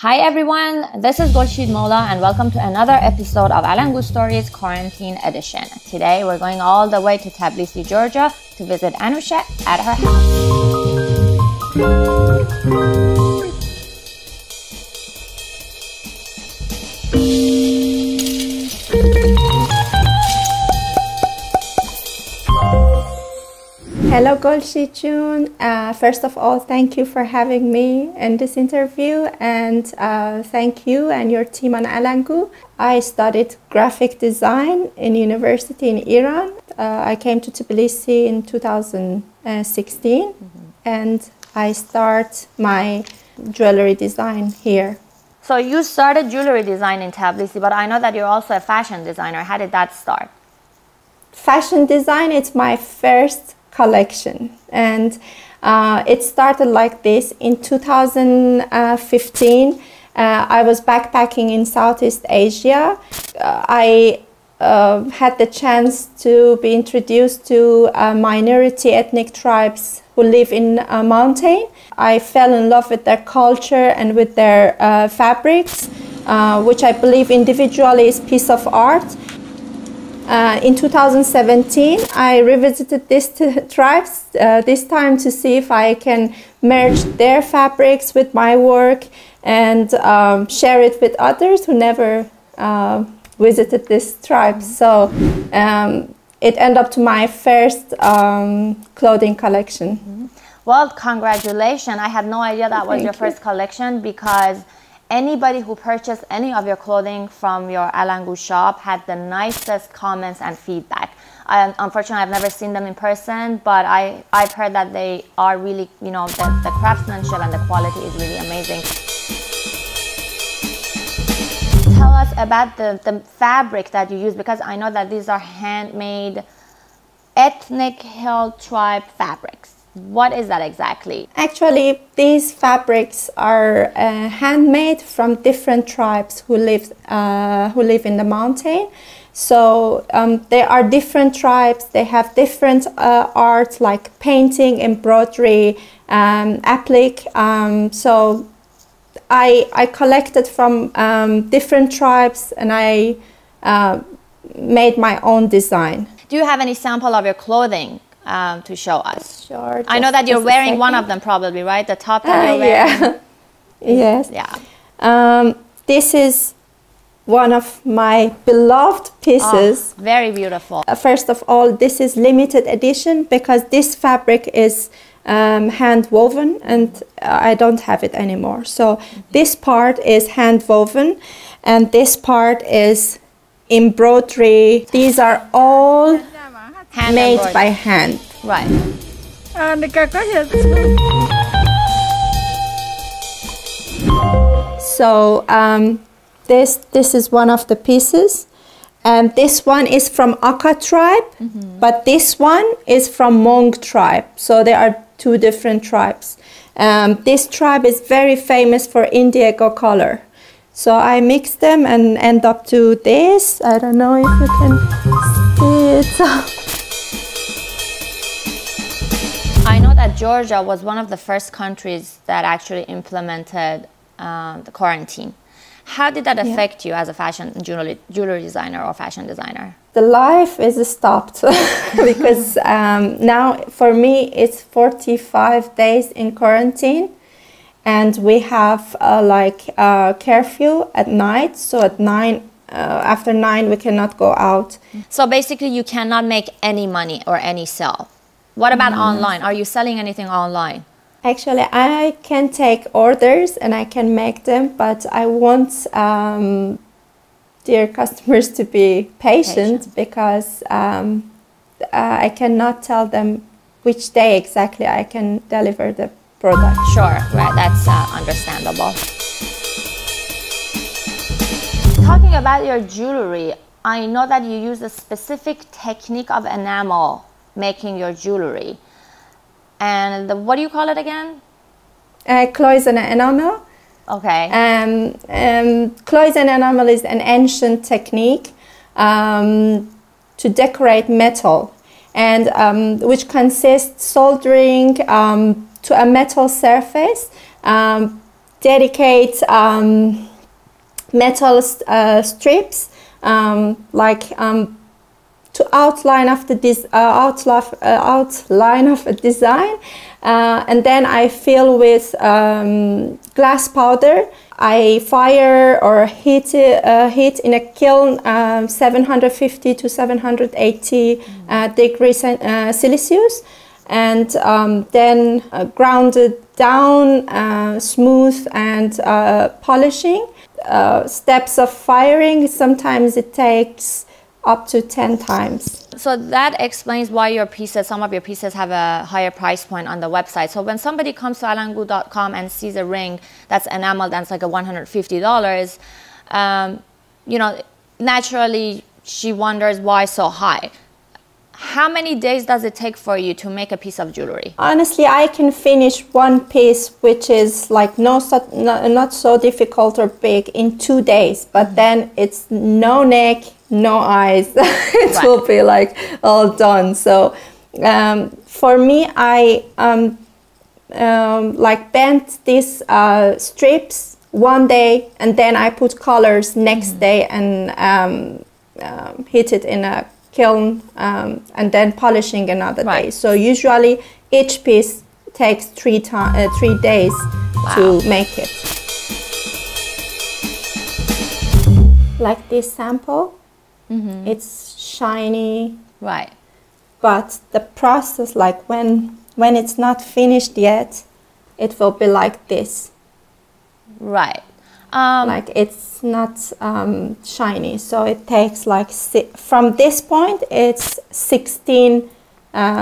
Hi everyone, this is Golshid Mola and welcome to another episode of Alangoo Stories Quarantine Edition. Today we're going all the way to Tbilisi, Georgia to visit Anoushe at her Hello Golshid June. First of all, thank you for having me in this interview, and thank you and your team on Alangoo. I studied graphic design in university in Iran. I came to Tbilisi in 2016 and I start my jewelry design here. So you started jewelry design in Tbilisi, but I know that you're also a fashion designer. How did that start? Fashion design, it's my first collection, and it started like this. In 2015 I was backpacking in Southeast Asia. I had the chance to be introduced to minority ethnic tribes who live in a mountain. I fell in love with their culture and with their fabrics, which I believe individually is a piece of art. In 2017, I revisited these tribes, this time to see if I can merge their fabrics with my work and share it with others who never visited this tribe. So it ended up to my first clothing collection. Well, congratulations. I had no idea that was your first collection, because anybody who purchased any of your clothing from your Alangoo shop had the nicest comments and feedback. Unfortunately, I've never seen them in person, but I've heard that they are really, you know, the craftsmanship and the quality is really amazing. Tell us about the fabric that you use, because I know that these are handmade ethnic hill tribe fabrics. What is that exactly? Actually, these fabrics are handmade from different tribes who live in the mountain. So there are different tribes. They have different art like painting, embroidery, applique. So I collected from different tribes, and I made my own design. Do you have any sample of your clothing to show us? Sure. I know that you're wearing one of them probably, right? The top that you're wearing. Yeah. Yes. Yeah. This is one of my beloved pieces. Oh, very beautiful. First of all, this is limited edition because this fabric is hand woven, and I don't have it anymore. So this part is hand woven and this part is embroidery. These are all made by hand. Right. So this is one of the pieces, and this one is from Aka tribe, but this one is from Hmong tribe. So there are two different tribes. This tribe is very famous for indigo color. So I mix them and end up to this. I don't know if you can see it. I know that Georgia was one of the first countries that actually implemented the quarantine. How did that affect you as a fashion jewelry designer or fashion designer? The life is stopped because now for me it's 45 days in quarantine, and we have curfew at night. So at 9, after 9 we cannot go out. So basically you cannot make any money or any sale. What about online? Are you selling anything online? Actually, I can take orders and I can make them, but I want dear customers to be patient because I cannot tell them which day exactly I can deliver the product. Sure, right, that's understandable. Talking about your jewelry, I know that you use a specific technique of enamel making your jewelry. And what do you call it again? Cloisonne enamel. Okay. Cloisonne enamel is an ancient technique to decorate metal, and which consists soldering to a metal surface dedicate metal strips, to outline of the outline of a design, and then I fill with glass powder. I fire or heat in a kiln 750 to 780 degrees Celsius, and then ground it down, smooth and polishing. Steps of firing, sometimes it takes up to 10 times. So that explains why your pieces, some of your pieces have a higher price point on the website. So when somebody comes to alangoo.com and sees a ring that's enameled and it's like a $150, you know, naturally she wonders why so high. How many days does it take for you to make a piece of jewelry? Honestly, I can finish one piece, which is like not so difficult or big, in 2 days. But then it's no neck, no eyes. It Right. will be like all done. So for me, I like bent these strips one day, and then I put colors next day and heat it in a kiln, and then polishing another day. So usually each piece takes 3 days to make it. Like this sample, it's shiny, Right. but the process, like when it's not finished yet, it will be like this. Right. Like it's not shiny, so it takes like from this point it's 16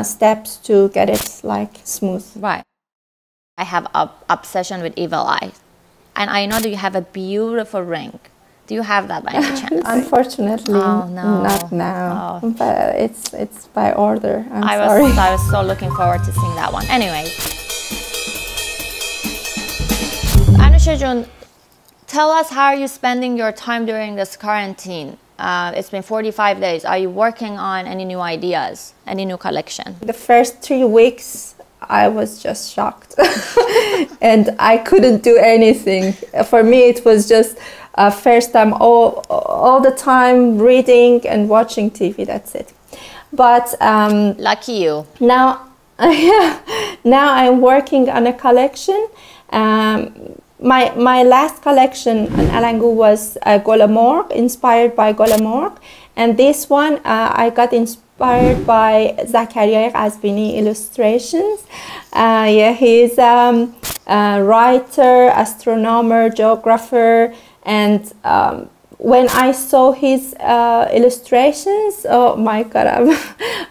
steps to get it like smooth. Right. I have an obsession with evil eye, and I know that you have a beautiful ring. Do you have that by any chance? Unfortunately, Oh, no. not now. Oh. But it's by order. Sorry. I was so looking forward to seeing that one. Anyway, Anoushe Jun, tell us, how are you spending your time during this quarantine? It's been 45 days. Are you working on any new ideas, any new collection? The first 3 weeks, I was just shocked. And I couldn't do anything. For me, it was just first time all the time reading and watching TV, that's it. But Lucky you. now, now I'm working on a collection. My last collection on Alangoo was Golamorg, inspired by Golamorg, and this one I got inspired by Zakariya Qazvini illustrations. Yeah, he's a writer, astronomer, geographer, and when I saw his illustrations, oh my God,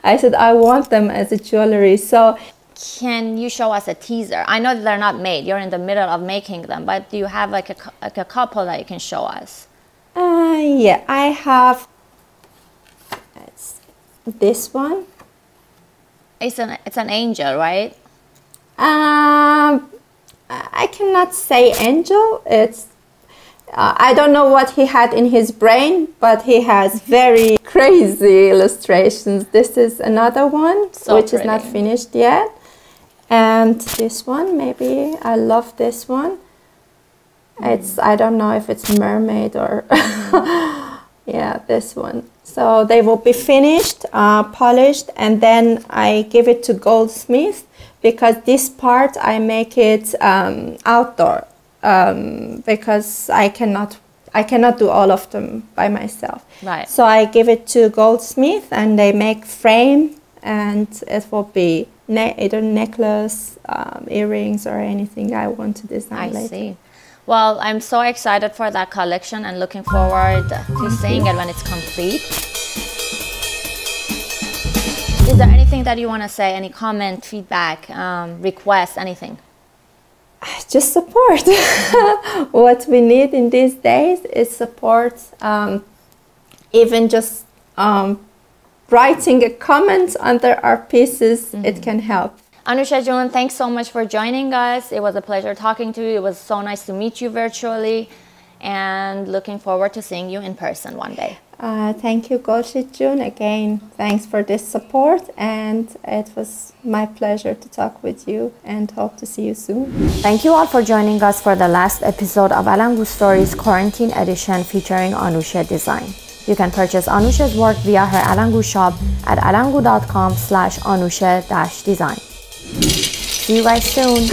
I said I want them as a jewelry. So. Can you show us a teaser? I know that they're not made. You're in the middle of making them, but do you have like a couple that you can show us? Yeah, I have this one. It's an angel, right? I cannot say angel. It's I don't know what he had in his brain, but he has very crazy illustrations. This is another one, which is not finished yet. And this one, maybe, I love this one. It's, I don't know if it's mermaid or, yeah, this one. So they will be finished, polished, and then I give it to goldsmith, because this part I make it outdoor, because I cannot do all of them by myself. Right. So I give it to goldsmith, and they make frame, and it will be either necklace, earrings, or anything I want to design later. I see. Well, I'm so excited for that collection and looking forward to seeing it when it's complete. Is there anything that you want to say? Any comment, feedback, request, anything? Just support. What we need in these days is support. Even just writing a comment under our pieces, it can help. Anoushe Jun, thanks so much for joining us. It was a pleasure talking to you. It was so nice to meet you virtually, and looking forward to seeing you in person one day. Thank you, Golshit June. Again, thanks for this support, and it was my pleasure to talk with you, and hope to see you soon. Thank you all for joining us for the last episode of Alangoo Stories Quarantine Edition featuring Anoushe Design. You can purchase Anoushe's work via her Alangoo shop at alangoo.com/Anoushe-design. See you guys soon.